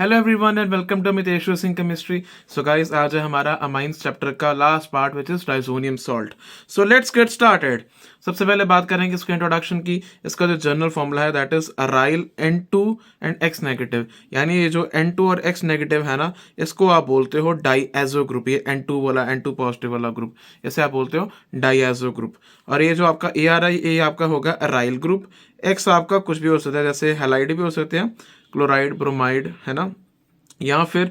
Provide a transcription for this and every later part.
Hello everyone and welcome to Miteshwar Singh chemistry. So guys, आज है हमारा अमाइंस चैप्टर का last part which is diazonium salt. So let's get started. सबसे पहले बात करेंगे इसके इंट्रोडक्शन की। इसका जो जनरल फॉर्मूला है that is aryl N2 and X negative, यानी ये जो N2 और X नेगेटिव है ना, इसको आप बोलते हो डाईएजो ग्रुप। ये N2 वाला N2 पॉजिटिव वाला ग्रुप, इसे आप बोलते हो डाईएजो ग्रुप। और ये जो आपका ARI, ये आपका होगा अराइल ग्रुप। X आपका कुछ भी हो सकता है, जैसे हेलाइड भी हो सकते हैं, क्लोराइड, ब्रोमाइड, है ना, या फिर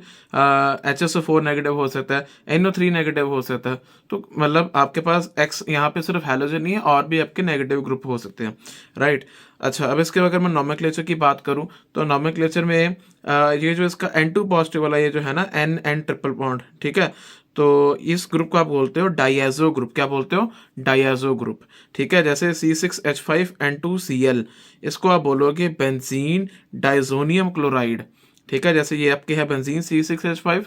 HSO4 नेगेटिव हो सकता है, NO3 नेगेटिव हो सकता है। तो मतलब आपके पास X यहाँ पे सिर्फ हैलोजन नहीं है, और भी आपके नेगेटिव ग्रुप हो सकते हैं, राइट। अच्छा, अब इसके अगर मैं नॉमेनक्लेचर की बात करूँ तो नॉमेनक्लेचर में ये जो इसका N2 पॉजिटिव वाला ये जो है ना, N ट्रिपल बॉन्ड, ठीक है, तो इस ग्रुप को आप बोलते हो डाईएजो ग्रुप। क्या बोलते हो? डाईएजो ग्रुप, ठीक है। जैसे C6H5N2Cl, इसको आप बोलोगे बेंजीन डाइजोनियम क्लोराइड, ठीक है। जैसे ये आपके है बेंजीन C6H5,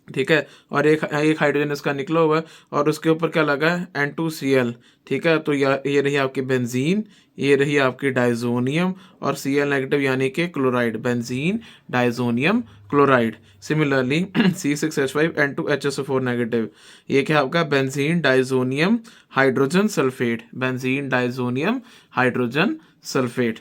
ठीक है, और एक एक हाइड्रोजन इसका निकला हुआ है, और उसके ऊपर क्या लगा है? N2Cl, ठीक है। तो ये रही आपकी बेंजीन, ये रही आपकी डाइजोनियम, और Cl नेगेटिव यानी कि chloride, benzene diazonium chloride. Similarly C6H5N2HSO4 negative, ये क्या आपका? Benzene diazonium hydrogen sulphate, benzene diazonium hydrogen sulphate,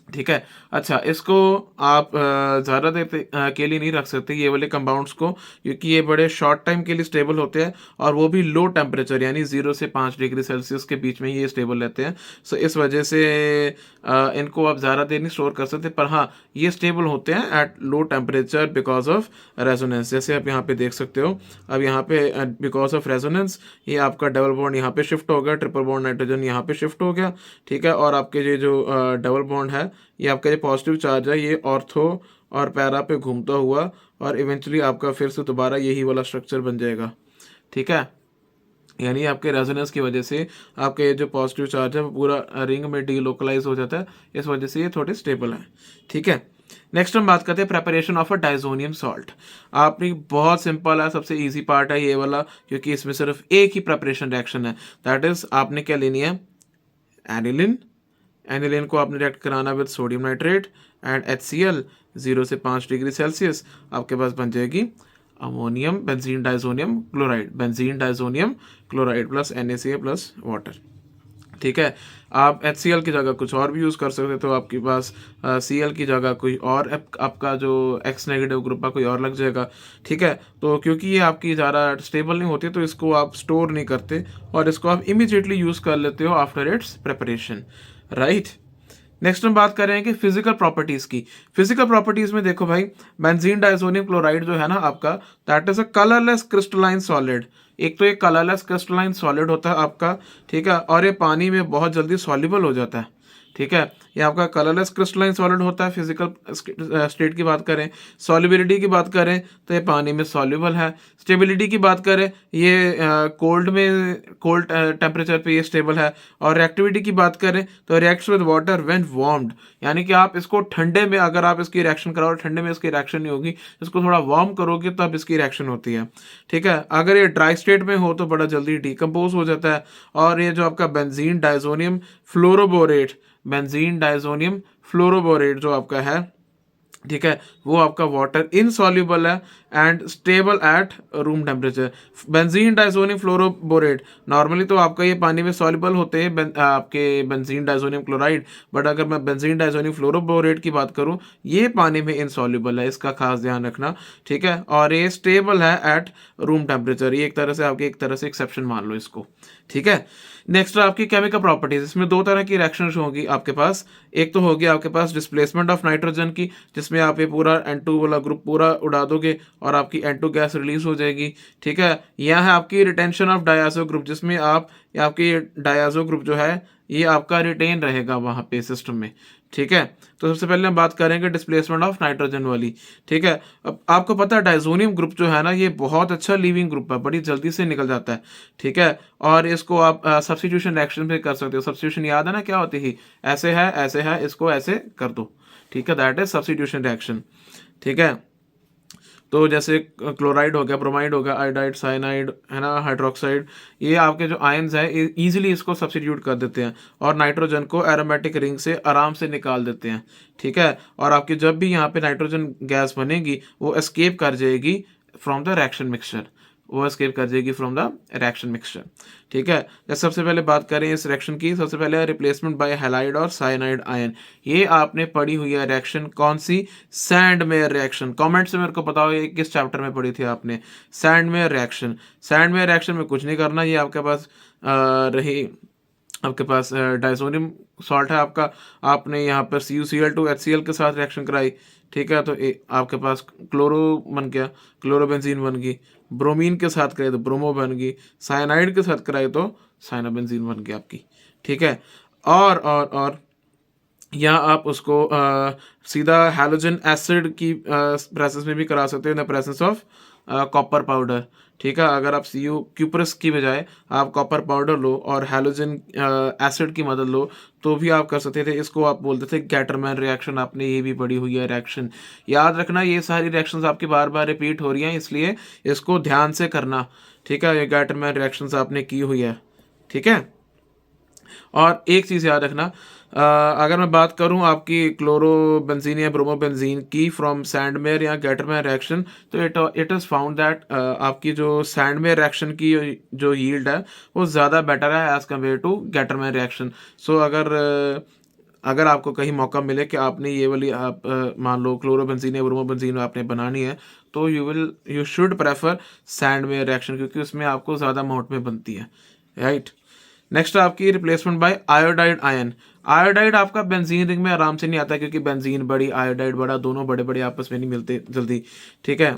ठीक है। अच्छा, इसको आप ज़्यादा देर के लिए नहीं रख सकते ये वाले कंपाउंड्स को, क्योंकि ये बड़े शॉर्ट टाइम के लिए स्टेबल होते हैं, और वो भी लो टेम्परेचर यानी 0 से 5 डिग्री सेल्सियस के बीच में ये स्टेबल रहते हैं। सो इस वजह से इनको आप ज़्यादा देर नहीं स्टोर कर सकते, पर हाँ, ये स्टेबल होते हैं at low temperature because of resonance. जैसे आप यहाँ पे देख सकते हो, अब यहाँ पे बिकॉज ऑफ रेजोनेंस ये आपका डबल बॉन्ड यहाँ पे शिफ्ट हो गया, ट्रिपल बॉन्ड नाइट्रोजन यहाँ पे शिफ्ट हो गया, ठीक है। और आपके ये जो डबल बॉन्ड है, ये आपका जो पॉजिटिव चार्ज है, ये ऑर्थो और पैरा पे घूमता हुआ, और इवेंचुअली आपका फिर से दोबारा यही वाला स्ट्रक्चर बन जाएगा, ठीक है। यानी आपके रेजोनेंस की वजह से आपका ये जो पॉजिटिव चार्ज है वो पूरा रिंग में डीलोकलाइज हो जाता है, इस वजह से ये थोड़े स्टेबल हैं, ठीक है। नेक्स्ट हम बात करते हैं preparation of a diazonium salt. आपने बहुत सिंपल है, सबसे इजी पार्ट है ये वाला, क्योंकि इसमें सिर्फ एक ही प्रेपरेशन रिएक्शन है, दैट इज आपने क्या लेनी है? एनिलिन। एनिलिन को आपने रिएक्ट कराना with sodium nitrate and HCl, 0 से 5 डिग्री सेल्सियस, आपके पास बन जाएगी ammonium benzene diazonium chloride, benzene diazonium chloride plus NaCl plus water, ठीक है। आप HCl की जगह कुछ और भी यूज़ कर सकते हो, तो आपके पास Cl की जगह कोई और आपका जो X नेगेटिव ग्रुप है कोई और लग जाएगा, ठीक है। तो क्योंकि ये आपकी ज़्यादा स्टेबल नहीं होती, तो इसको आप स्टोर नहीं करते, और इसको आप इमीडिएटली यूज़ कर लेते हो after it's preparation, right. Next हम बात कर रहे हैं कि फिजिकल प्रॉपर्टीज की। फिजिकल प्रॉपर्टीज में देखो भाई, बेंजीन डाइजोनियम क्लोराइड जो है ना आपका, that is a colourless crystalline solid. एक तो ये कलरलेस क्रिस्टलाइन सॉलिड होता है आपका, ठीक है, और ये पानी में बहुत जल्दी सॉल्युबल हो जाता है, ठीक है। ये आपका कलरलेस क्रिस्टलाइन सॉलिड होता है फिजिकल स्टेट की बात करें। सॉल्युबिलिटी की बात करें तो ये पानी में सॉल्युबल है। स्टेबिलिटी की बात करें, ये कोल्ड टेम्परेचर पे ये स्टेबल है। और रिएक्टिविटी की बात करें तो reacts with water when warmed, यानी कि आप इसको ठंडे में अगर आप इसकी रिएक्शन कराओ, ठंडे में इसकी रिएक्शन नहीं होगी, इसको थोड़ा वार्म करोगे तब इसकी रिएक्शन होती है, ठीक है। अगर ये ड्राई स्टेट में हो तो बड़ा जल्दी डिकम्पोज हो जाता है। और ये जो आपका benzene diazonium fluoroborate, benzene diazonium fluoroborate जो आपका है, ठीक है, वो आपका वाटर इनसॉल्युबल है and stable at room temperature. Benzene diazonium fluoroborate normally तो आपका ये पानी में सॉल्युबल होते हैं, आपके बेंजीन डाइजोनियम क्लोराइड, बट अगर मैं बेंजीन डाइजोनियम फ्लोरोबोरेट की बात करूं, ये पानी में इनसॉल्युबल है, इसका खास ध्यान रखना, ठीक है। और ये स्टेबल है एट रूम टेम्परेचर, ये एक तरह से एक्सेप्शन मान लो इसको, ठीक है। नेक्स्ट आपकी केमिकल प्रॉपर्टीज, इसमें दो तरह की रिएक्शन होगी आपके पास। एक तो होगी आपके पास डिस्प्लेसमेंट ऑफ नाइट्रोजन की, जिसमें आप ये पूरा N2 वाला ग्रुप पूरा उड़ा दोगे और आपकी N2 गैस रिलीज हो जाएगी, ठीक है। यह है आपकी रिटेंशन ऑफ डायज़ो ग्रुप, जिसमें आपकी डायज़ो ग्रुप जो है ये आपका रिटेन रहेगा वहाँ पे सिस्टम में, ठीक है। तो सबसे पहले हम बात करेंगे डिस्प्लेसमेंट ऑफ नाइट्रोजन वाली, ठीक है। अब आपको पता है डाइजोनियम ग्रुप जो है ना, ये बहुत अच्छा लीविंग ग्रुप है, बड़ी जल्दी से निकल जाता है, ठीक है। और इसको आप सब्स्टिट्यूशन रिएक्शन पे कर सकते हो। सब्स्टिट्यूशन याद है ना क्या होती है? ऐसे है, इसको ऐसे कर दो, ठीक है, दैट इज सब्स्टिट्यूशन रिएक्शन, ठीक है। तो जैसे क्लोराइड हो गया, ब्रोमाइड हो गया, आयोडाइड, साइनाइड, है ना, हाइड्रोक्साइड, ये आपके जो आयंस हैं ईजिली इसको सब्स्टिट्यूट कर देते हैं और नाइट्रोजन को एरोमेटिक रिंग से आराम से निकाल देते हैं। ठीक है, और आपकी जब भी यहाँ पे नाइट्रोजन गैस बनेगी वो एस्केप कर जाएगी फ्रॉम द रिएक्शन मिक्सचर, वो एस्केप कर जाएगी फ्रॉम द रिएक्शन मिक्सचर। ठीक है, जैसे सबसे पहले बात करें इस रिएक्शन की, सबसे पहले रिप्लेसमेंट बाय हैलाइड और साइनाइड आयन। ये आपने पढ़ी हुई है रिएक्शन, कौन सी? Sandmeyer reaction. कमेंट से मेरे को बताओ ये किस चैप्टर में पढ़ी थी आपने? Sandmeyer reaction. सैंडमेयर रिएक्शन में कुछ नहीं करना, ये आपके पास रही, आपके पास डाइसोनियम सॉल्ट है आपका, आपने यहाँ पर CuCl2 HCl के साथ रिएक्शन कराई। ठीक है, तो आपके पास क्लोरो बन गया, क्लोरोबेंजीन बन गई। ब्रोमीन के साथ कराई तो ब्रोमो बन गई। साइनाइड के साथ कराई तो साइनाबेंजीन बन गई आपकी। ठीक है, और या आप उसको सीधा हैलोजन एसिड की प्रेसेंस में भी करा सकते हो, in the presence of copper powder. ठीक है, अगर आप क्यूपरस की बजाय आप कॉपर पाउडर लो और हैलोजन एसिड की मदद लो तो भी आप कर सकते थे। इसको आप बोलते थे गैटरमैन रिएक्शन, आपने ये भी पढ़ी हुई है रिएक्शन। याद रखना ये सारी रिएक्शंस आपकी बार बार रिपीट हो रही हैं, इसलिए इसको ध्यान से करना। ठीक है, ये गैटरमैन रिएक्शंस आपने की हुई है। ठीक है, और एक चीज़ याद रखना, अगर मैं बात करूं आपकी क्लोरोबेंजीन या ब्रोमोबेंजीन की फ्रॉम सैंडमेयर या गैटरमैन रिएक्शन, तो इट इज़ फाउंड दैट आपकी जो सैंडमेयर रिएक्शन की जो यील्ड है वो ज़्यादा बेटर है as compared to Gattermann reaction. So अगर आपको कहीं मौका मिले कि आपने ये वाली आप मान लो क्लोरोबेंजीन या ब्रोमोबेंजीन आपने बनानी है, तो you should prefer Sandmeyer reaction, क्योंकि उसमें आपको ज़्यादा अमाउंट में बनती है। राइट, नेक्स्ट आपकी replacement bye iodide ion. Iodide आपका बेंजीन रिंग में आराम से नहीं आता, क्योंकि बेंजीन बड़ी, आयोडाइड बड़ा, दोनों बड़े बड़े आपस में नहीं मिलते जल्दी। ठीक है,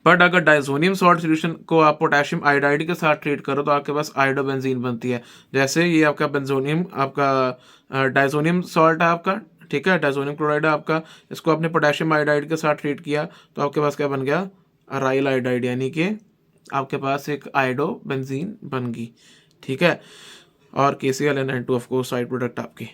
बट अगर डाइसोनियम सॉल्ट सोल्यूशन को आप पोटेशियम आयोडाइड के साथ ट्रीट करो तो आपके पास आयोडोबेंजीन बनती है। जैसे ये आपका बेंजोनियम, आपका डाइसोनियम सॉल्ट है आपका, ठीक है, डाइसोनियम क्लोराइड है आपका, इसको आपने पोटेशियम आयोडाइड के साथ ट्रीट किया तो आपके पास क्या बन गया? अराइल आयोडाइड, यानी कि आपके पास एक आयोडोबेंजीन बन गई। ठीक है, और KCl and N2 of course side product आपके।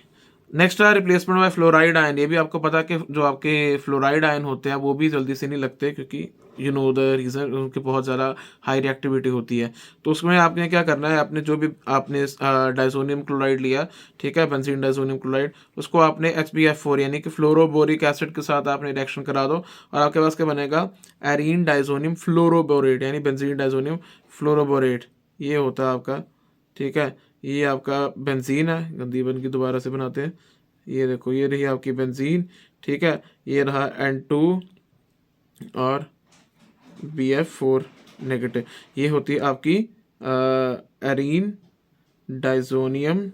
नेक्स्ट है रिप्लेसमेंट बाय फ्लोराइड आयन। ये भी आपको पता है कि जो आपके फ्लोराइड आयन होते हैं वो भी जल्दी से नहीं लगते, क्योंकि यू नो द रीज़न, उनकी बहुत ज़्यादा हाई रिएक्टिविटी होती है। तो उसमें आपने क्या करना है, आपने जो भी आपने डाइसोनियम क्लोराइड लिया, ठीक है, बेंजीन डाइसोनियम क्लोराइड, उसको आपने HBF4 यानी कि फ्लोरोबोरिक एसिड के साथ आपने रिएक्शन करा दो और आपके पास क्या बनेगा? एरीन डाइसोनियम फ्लोरोबोरेट, यानी बेंजीन डाइसोनियम फ्लोरोबोरेट, ये होता है आपका। ठीक है, ये आपका बेंजीन है, गंदी बन की दोबारा से बनाते हैं। ये देखो, ये रही आपकी बेंजीन। ठीक है, ये रहा N2 और BF4 नेगेटिव, ये होती है आपकी एरीन डाइसोनियम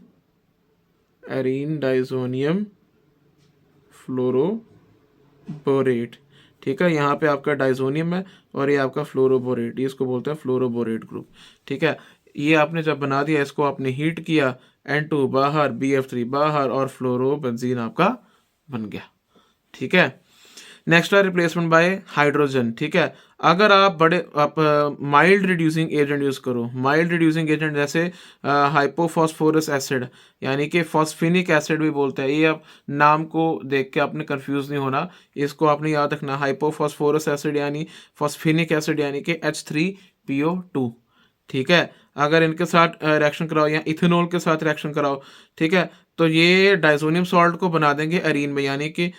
फ्लोरोबोरेट। ठीक है, यहाँ पे आपका डाइसोनियम है और ये आपका फ्लोरोबोरेट, ये इसको बोलते हैं फ्लोरोबोरेट ग्रुप। ठीक है, ये आपने जब बना दिया, इसको आपने हीट किया, N2 बाहर, BF3 बाहर और फ्लोरोबेंजीन आपका बन गया। ठीक है, नेक्स्ट है रिप्लेसमेंट बाय हाइड्रोजन। ठीक है, अगर आप माइल्ड रिड्यूसिंग एजेंट यूज़ करो, माइल्ड रिड्यूसिंग एजेंट जैसे हाइपोफॉस्फोरस एसिड, यानी कि फॉस्फेनिक एसिड भी बोलते हैं, ये आप नाम को देख के आपने कंफ्यूज नहीं होना, इसको आपने याद रखना। हाइपोफॉस्फोरस एसिड यानी फॉस्फेनिक एसिड यानी कि H3PO2। ठीक है, अगर इनके साथ रिएक्शन कराओ या इथेनॉल के साथ रिएक्शन कराओ, ठीक है, तो ये डाइसोनियम सॉल्ट को बना देंगे एरीन में, यानी कि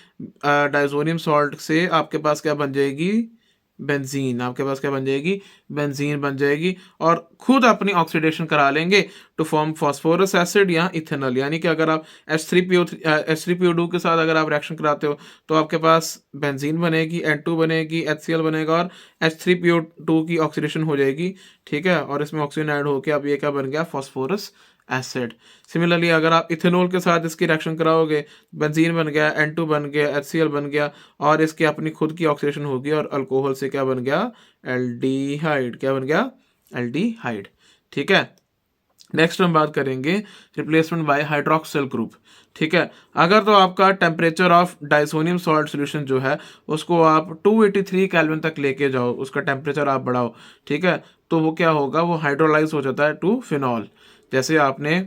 डाइसोनियम सॉल्ट से आपके पास क्या बन जाएगी? बेंजीन। आपके पास क्या बन जाएगी? बेंजीन बन जाएगी, और खुद अपनी ऑक्सीडेशन करा लेंगे टू फॉर्म फॉस्फोरस एसिड या इथेनॉल। यानी कि अगर आप H3PO2 के साथ अगर आप रिएक्शन कराते हो तो आपके पास बेंजीन बनेगी, N2 बनेगी, HCl बनेगा और H3PO2 की ऑक्सीडेशन हो जाएगी। ठीक है, और इसमें ऑक्सीजन ऐड होकर अब ये क्या बन गया? Phosphorous acid. सिमिलरली अगर आप इथेनॉल के साथ इसकी रिएक्शन कराओगे, बेंजीन बन गया, N2 बन गया, HCl बन गया और इसकी अपनी खुद की ऑक्सीडेशन होगी और अल्कोहल से क्या बन गया? एल्डिहाइड। क्या बन गया? एल्डिहाइड। ठीक है, नेक्स्ट हम बात करेंगे रिप्लेसमेंट बाय हाइड्रोक्सिल ग्रुप। ठीक है, अगर तो आपका temperature of diazonium salt solution जो है उसको आप 283 केल्विन तक लेके जाओ, उसका टेम्परेचर आप बढ़ाओ, ठीक है, तो वो क्या होगा? वो हाइड्रोलाइज हो जाता है टू फिनॉल। जैसे आपने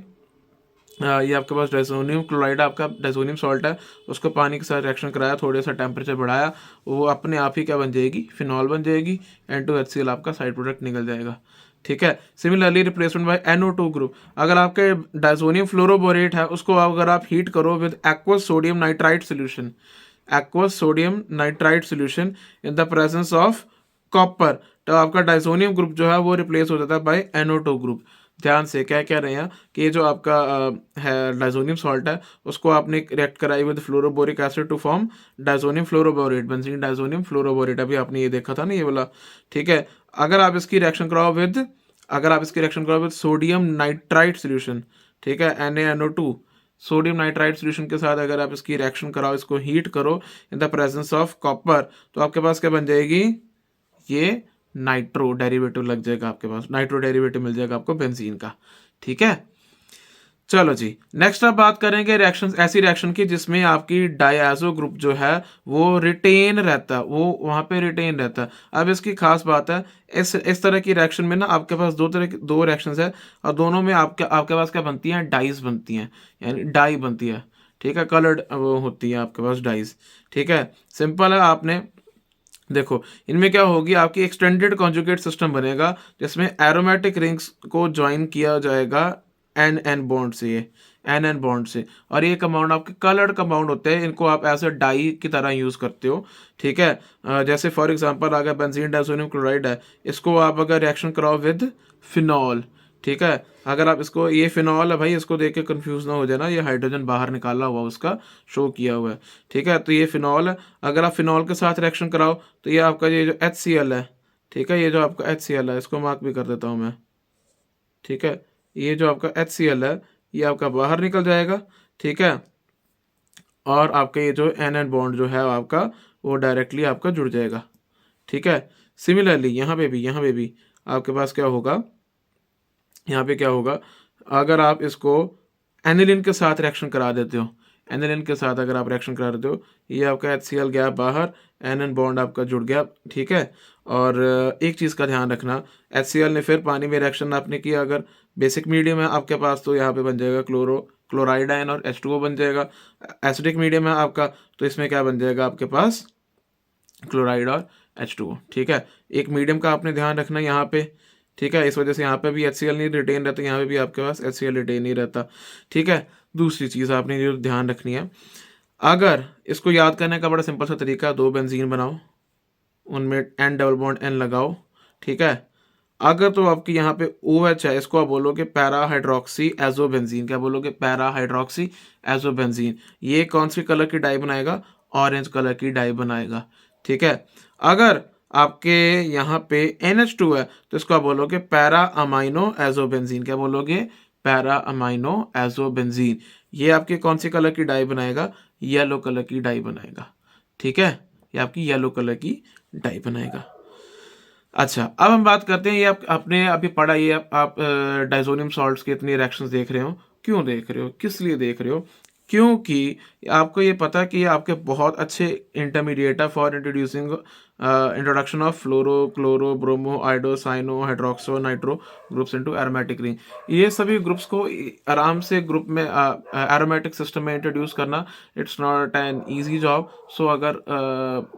ये आपके पास डाइसोनियम क्लोराइड, आपका डाइसोनियम सॉल्ट है, उसको पानी के साथ रिएक्शन कराया, थोड़ा सा टेम्परेचर बढ़ाया, वो अपने आप ही क्या बन जाएगी, फिनॉल बन जाएगी, N2HCl आपका साइड प्रोडक्ट निकल जाएगा। ठीक है। Similarly replacement bye NO2 group, अगर आपके डाइसोनियम फ्लोरोबोरेट है उसको अगर आप हीट करो with aqueous sodium nitrite solution, aqueous sodium nitrite solution in the presence of copper, तो आपका डाइसोनियम ग्रुप जो है वो रिप्लेस हो जाता है बाय NO2 ग्रुप। ध्यान से क्या कह रहे हैं कि ये जो आपका है डाइसोनियम सॉल्ट है, उसको आपने रिएक्ट कराई with fluoroboric acid to form diazonium fluoroborate, benzene diazonium fluoroborate, अभी आपने ये देखा था ना ये वाला। ठीक है। अगर आप इसकी रिएक्शन कराओ विद, अगर आप इसकी रिएक्शन कराओ विद सोडियम नाइट्राइट सोल्यूशन, ठीक है, NaNO2, सोडियम नाइट्राइट सोल्यूशन के साथ अगर आप इसकी रिएक्शन कराओ, इसको हीट करो in the presence of copper, तो आपके पास क्या बन जाएगी, ये नाइट्रो डेरिवेटिव लग जाएगा, आपके पास नाइट्रो डेरिवेटिव मिल जाएगा आपको बेंजीन का। ठीक है। चलो जी, नेक्स्ट अब बात करेंगे रिएक्शन, ऐसी रिएक्शन की जिसमें आपकी डायज़ो ग्रुप जो है वो रिटेन रहता है, वो वहाँ पे रिटेन रहता है। अब इसकी खास बात है, इस तरह की रिएक्शन में ना आपके पास दो तरह की दो रिएक्शंस है, और दोनों में आपके पास क्या बनती हैं, डाइज बनती हैं, यानी डाई बनती है। ठीक है, कलर्ड वो होती है आपके पास डाइज। ठीक है, सिंपल है। आपने देखो इनमें क्या होगी, आपकी एक्सटेंडेड कॉन्जुगेट सिस्टम बनेगा जिसमें एरोमेटिक रिंग्स को ज्वाइन किया जाएगा एन एन बॉन्ड से, ये एन एन बॉन्ड से, और ये कंपाउंड आपके कलर्ड कंपाउंड होते हैं, इनको आप एज अ डाई की तरह यूज करते हो। ठीक है। जैसे फॉर एग्जांपल अगर बेंजीन डाइसोनियम क्लोराइड है, इसको आप अगर रिएक्शन कराओ विद फिनॉल, ठीक है, अगर आप इसको, ये फिनॉल है भाई, इसको देख के कंफ्यूज ना हो जाना, ये हाइड्रोजन बाहर निकाला हुआ उसका शो किया हुआ है। ठीक है, तो ये फिनॉल है, अगर आप फिनॉल के साथ रिएक्शन कराओ तो ये आपका ये जो HCl है, ठीक है, ये जो आपका HCl है, इसको मार्क भी कर देता हूँ मैं। ठीक है, ये जो आपका HCl है ये आपका बाहर निकल जाएगा। ठीक है, और आपका ये जो एन एन बॉन्ड जो है आपका, वो डायरेक्टली आपका जुड़ जाएगा। ठीक है। सिमिलरली यहाँ पे भी आपके पास क्या होगा, यहाँ पे क्या होगा, अगर आप इसको एनिलिन के साथ रिएक्शन करा देते हो, एनिलिन के साथ अगर आप रिएक्शन करा देते हो, ये आपका HCl गया बाहर, एन एन बॉन्ड आपका जुड़ गया। ठीक है, और एक चीज़ का ध्यान रखना, HCl ने फिर पानी में रिएक्शन आपने किया, अगर बेसिक मीडियम है आपके पास तो यहाँ पे बन जाएगा क्लोराइड आयन और H2O बन जाएगा। एसिडिक मीडियम है आपका तो इसमें क्या बन जाएगा आपके पास, क्लोराइड और H2O। ठीक है, एक मीडियम का आपने ध्यान रखना यहाँ पे। ठीक है, इस वजह से यहाँ पे भी HCl नहीं रिटेन रहता, यहाँ पे भी आपके पास HCl रिटेन नहीं रहता। ठीक है, दूसरी चीज़ आपने जो ध्यान रखनी है, अगर इसको याद करने का बड़ा सिंपल सा तरीका, दो बेंजीन बनाओ, उनमें N डबल बॉन्ड N लगाओ। ठीक है, अगर तो आपकी यहाँ पे OH है, इसको आप बोलोगे पैरा हाइड्रोक्सी एजोबेंजीन, क्या बोलोगे, पैरा हाइड्रोक्सी एजोबेंजीन। ये कौन सी कलर की डाई बनाएगा, ऑरेंज कलर की डाई बनाएगा। ठीक है, अगर आपके यहाँ पे NH2 है तो इसको आप बोलोगे पैरा अमाइनो एजोबेंजीन, क्या बोलोगे, पैरा अमाइनो एजोबेंजीन। ये आपके कौन सी कलर की डाई बनाएगा, येलो कलर की डाई बनाएगा। ठीक है, ये आपकी येलो कलर की डाई बनाएगा। अच्छा, अब हम बात करते हैं, ये आपने अभी पढ़ा, ये आप डाइसोनियम सॉल्ट्स के इतने रिएक्शंस देख रहे हो, क्यों देख रहे हो, किस लिए देख रहे हो, क्योंकि आपको ये पता है कि ये आपके बहुत अच्छे इंटरमीडिएट है for introducing introduction of fluoro chloro bromo iodo cyano hydroxo nitro groups into aromatic ring. ये सभी ग्रुप्स को आराम से ग्रुप में एरोमेटिक सिस्टम में इंट्रोड्यूस करना, it's not an easy job. So अगर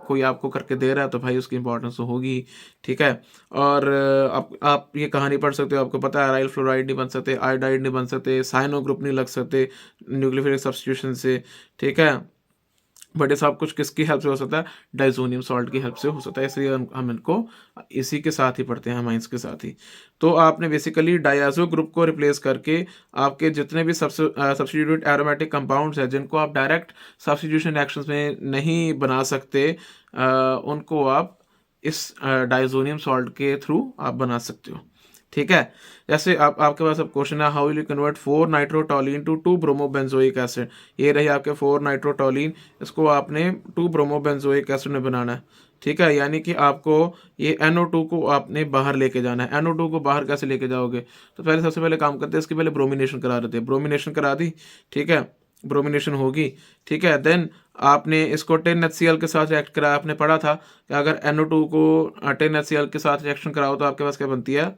कोई आपको करके दे रहा है तो भाई उसकी इंपॉर्टेंस तो होगी। ठीक है, और आप ये कहानी पढ़ सकते हो, आपको पता है अराइल फ्लोराइड नहीं बन सकते, आयोडाइड नहीं बन सकते, साइनो ग्रुप नहीं लग सकते न्यूक्लियोफिलिक सब्स्टिट्यूशन से। ठीक है, बट ये सब कुछ किसकी हेल्प से हो सकता है, डाइसोनियम सॉल्ट की हेल्प से हो सकता है, इसलिए हम इनको इसी के साथ ही पढ़ते हैं, अमाइंस के साथ ही। तो आपने बेसिकली डायज़ो ग्रुप को रिप्लेस करके आपके जितने भी सब्स्टिट्यूट एरोमेटिक कंपाउंड्स हैं जिनको आप डायरेक्ट सब्स्टिट्यूशन रिएक्शंस में नहीं बना सकते, उनको आप इस डाइसोनियम सॉल्ट के थ्रू आप बना सकते हो। ठीक है, जैसे आपके पास अब क्वेश्चन है, how will you convert 4 nitrotoluene to 2 bromobenzoic acid. ये रही आपके 4 नाइट्रोटोलिन, इसको आपने 2 ब्रोमोबेंजोइक एसिड में बनाना है। ठीक है, यानी कि आपको ये NO2 को आपने बाहर लेके जाना है। NO2 को बाहर कैसे लेके जाओगे, तो पहले सबसे पहले काम करते हैं, इसकी पहले ब्रोमिनेशन करा देते हैं। ब्रोमिनेशन करा दी, ठीक है, ब्रोमिनेशन होगी। ठीक है, देन आपने इसको 10HCl के साथ रिएक्ट कराया, आपने पढ़ा था कि अगर NO2 को 10HCl के साथ रिएक्शन कराओ तो आपके पास क्या बनती है,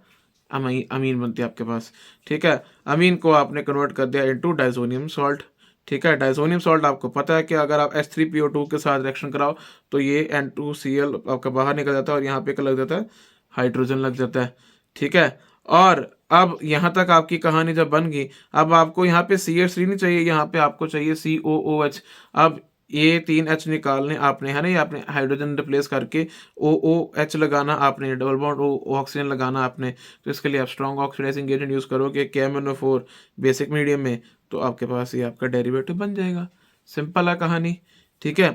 अमीन बनती है आपके पास। ठीक है, अमीन को आपने कन्वर्ट कर दिया इनटू डाइजोनियम सॉल्ट। ठीक है, डाइजोनियम सॉल्ट आपको पता है कि अगर आप H3PO2 के साथ रिएक्शन कराओ तो ये N2Cl आपका बाहर निकल जाता है और यहाँ पे क्या लग जाता है, हाइड्रोजन लग जाता है। ठीक है, और अब यहाँ तक आपकी कहानी जब बन गई, अब आपको यहाँ पे CH3 नहीं चाहिए, यहाँ पे आपको चाहिए COOH। अब ये 3H निकालने आपने, है ना, ये आपने हाइड्रोजन रिप्लेस करके OOH लगाना आपने, डबल बॉन्ड ऑक्सीजन लगाना आपने। तो इसके लिए आप स्ट्रॉन्ग ऑक्सीडाइजिंग एजेंट यूज़ करोगे KMnO4 बेसिक मीडियम में, तो आपके पास ये आपका डेरिवेटिव बन जाएगा। सिंपल है कहानी। ठीक है,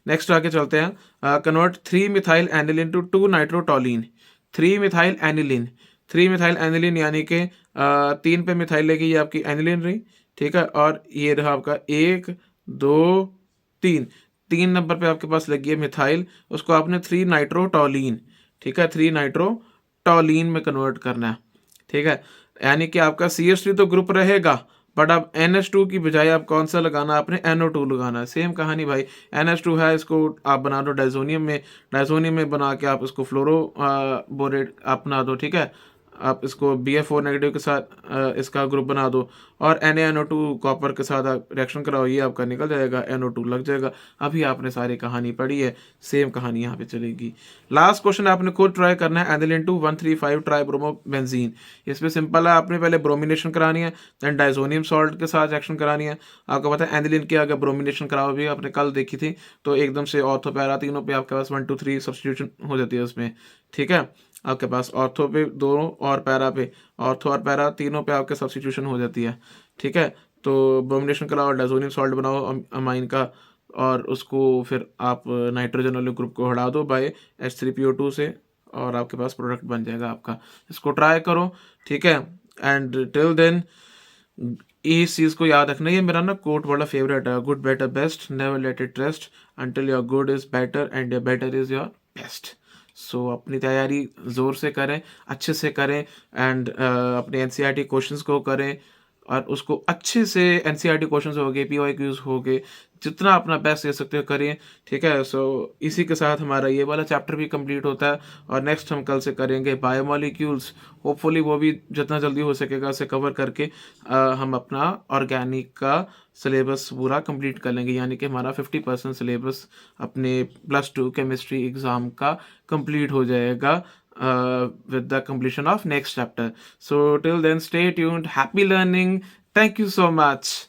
नेक्स्ट आगे चलते हैं। Convert 3 methyl aniline to 2 nitrotoluene. 3 methyl aniline, 3 methyl aniline यानी कि 3 पे मिथाइल लेके ये आपकी एनिलीन रही। ठीक है, और ये रहा आपका 1 2 3, 3 नंबर पे आपके पास लगी है मिथाइल, उसको आपने 3 नाइट्रोटोलीन, ठीक है, 3 नाइट्रोटोलीन में कन्वर्ट करना है। ठीक है, यानी कि आपका CH3 तो ग्रुप रहेगा, बट अब NH2 की बजाय आप कौन सा लगाना, आपने NO2 लगाना है। सेम कहानी भाई, NH2 है, इसको आप बना दो डाइजोनियम में, डाइजोनियम में बना के आप इसको फ्लोरो बोरेट आप बना दो। ठीक है, आप इसको BF4 नेगेटिव के साथ इसका ग्रुप बना दो और NaNO2 कॉपर के साथ आप रिएक्शन कराओ, ये आपका निकल जाएगा, NO2 लग जाएगा। अभी आपने सारी कहानी पढ़ी है, सेम कहानी यहाँ पे चलेगी। लास्ट क्वेश्चन आपने खुद ट्राई करना है, एनिलीन 135 ट्राइब्रोमोबेंजीन। इसमें सिंपल है, आपने पहले ब्रोमिनेशन करानी है, देन डाइजोनियम सॉल्ट के साथ रिएक्शन करानी है। आपको पता है एनिलीन की अगर ब्रोमिनेशन कराओ भी, आपने कल देखी थी, तो एकदम से ऑर्थो पैरा तीनों पे आपके पास 1 2 3 सब्सटीट्यूशन हो जाती है उसमें। ठीक है, आपके पास ऑर्थो पे दोनों और पैरा पे, ऑर्थो और पैरा तीनों पे आपके सब्सटीट्यूशन हो जाती है। ठीक है, तो ब्रोमिनेशन कराओ, डाइजोनियम सॉल्ट बनाओ अमाइन का, और उसको फिर आप नाइट्रोजन वाले ग्रुप को हटा दो बाय H3PO2 से, और आपके पास प्रोडक्ट बन जाएगा आपका। इसको ट्राई करो। ठीक है, एंड टिल देन इस चीज़ को याद रखना, ये मेरा ना कोट बड़ा फेवरेट है, good better best, never let it rest until your good is better and your better is your best. So अपनी तैयारी ज़ोर से करें, अच्छे से करें, एंड अपने NCERT क्वेश्चंस को करें, और उसको अच्छे से NCERT क्वेश्चंस हो गए, PYQs हो गए, जितना अपना बेस्ट दे सकते हो करिए। ठीक है, सो इसी के साथ हमारा ये वाला चैप्टर भी कंप्लीट होता है, और नेक्स्ट हम कल से करेंगे बायोमोलिक्यूल्स। होपफुली वो भी जितना जल्दी हो सकेगा उसे कवर करके हम अपना ऑर्गेनिक का सिलेबस पूरा कंप्लीट कर लेंगे, यानी कि हमारा 50% सिलेबस अपने +2 केमिस्ट्री एग्ज़ाम का कंप्लीट हो जाएगा with the completion of next chapter. So till then, stay tuned, happy learning, thank you so much.